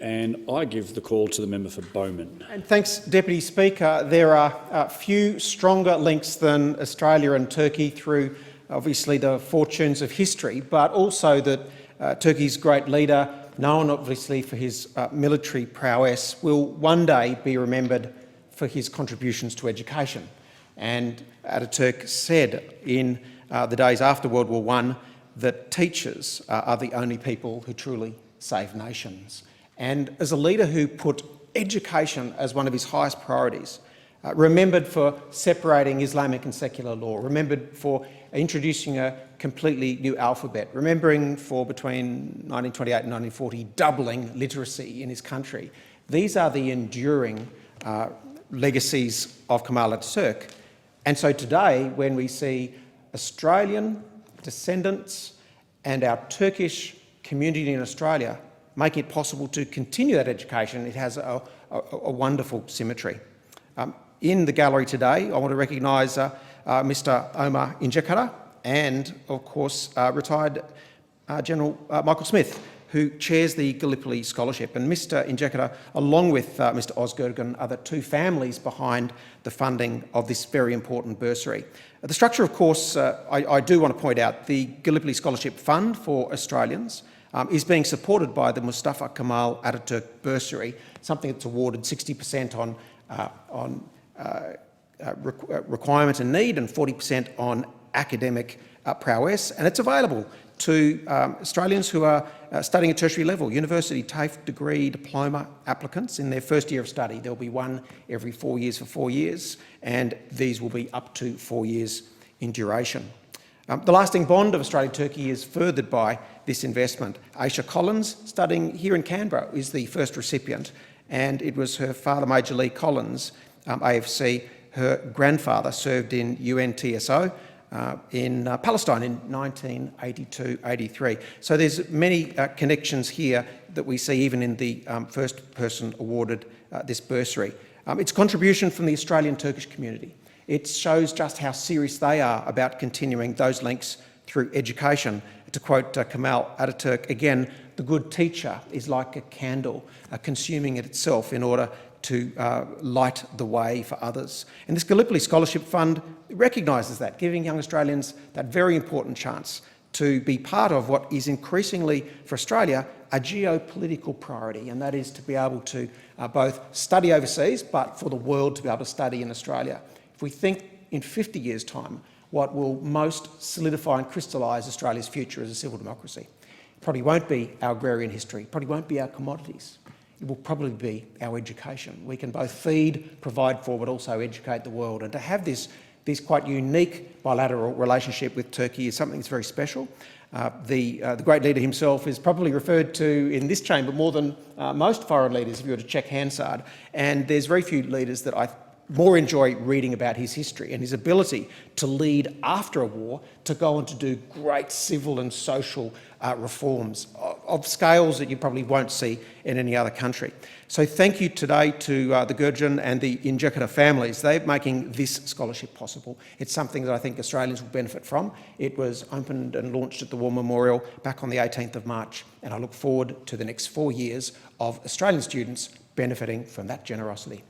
And I give the call to the member for Bowan. And thanks, Deputy Speaker. There are few stronger links than Australia and Turkey through obviously the fortunes of history, but also that Turkey's great leader, known obviously for his military prowess, will one day be remembered for his contributions to education. And Ataturk said in the days after World War I that teachers are the only people who truly save nations. And as a leader who put education as one of his highest priorities, remembered for separating Islamic and secular law, remembered for introducing a completely new alphabet, remembering for between 1928 and 1940 doubling literacy in his country. These are the enduring legacies of Kemal Ataturk. And so today, when we see Australian descendants and our Turkish community in Australia make it possible to continue that education, it has a wonderful symmetry. In the gallery today, I want to recognise Mr Omar Injekara and, of course, retired General Michael Smith, who chairs the Gallipoli Scholarship. And Mr Injekara, along with Mr Osgergan, are the two families behind the funding of this very important bursary. The structure, of course, I do want to point out, the Gallipoli Scholarship Fund for Australians is being supported by the Mustafa Kemal Ataturk Bursary, something that's awarded 60% on requirement and need and 40% on academic prowess, and it's available to Australians who are studying at tertiary level, university, TAFE degree, diploma applicants in their first year of study. There'll be one every 4 years for 4 years, and these will be up to 4 years in duration. The lasting bond of Australia-Turkey is furthered by this investment. Aisha Collins, studying here in Canberra, is the first recipient, and it was her father, Major Lee Collins, AFC. Her grandfather served in UNTSO in Palestine in 1982-83. So there's many connections here that we see even in the first person awarded this bursary. It's a contribution from the Australian-Turkish community. It shows just how serious they are about continuing those links through education. To quote Kemal Ataturk again, the good teacher is like a candle, consuming it itself in order to light the way for others. And this Gallipoli Scholarship Fund recognises that, giving young Australians that very important chance to be part of what is increasingly, for Australia, a geopolitical priority, and that is to be able to both study overseas, but for the world to be able to study in Australia. If we think in 50 years' time, what will most solidify and crystallise Australia's future as a civil democracy? It probably won't be our agrarian history, probably won't be our commodities. It will probably be our education. We can both feed, provide for, but also educate the world. And to have this quite unique bilateral relationship with Turkey is something that's very special. The great leader himself is probably referred to in this chamber more than most foreign leaders if you were to check Hansard. And there's very few leaders that I more enjoy reading about his history and his ability to lead after a war, to go on to do great civil and social reforms of scales that you probably won't see in any other country. So thank you today to the Gurjan and the Injekara families. They're making this scholarship possible. It's something that I think Australians will benefit from. It was opened and launched at the War Memorial back on the 18th of March, and I look forward to the next 4 years of Australian students benefiting from that generosity.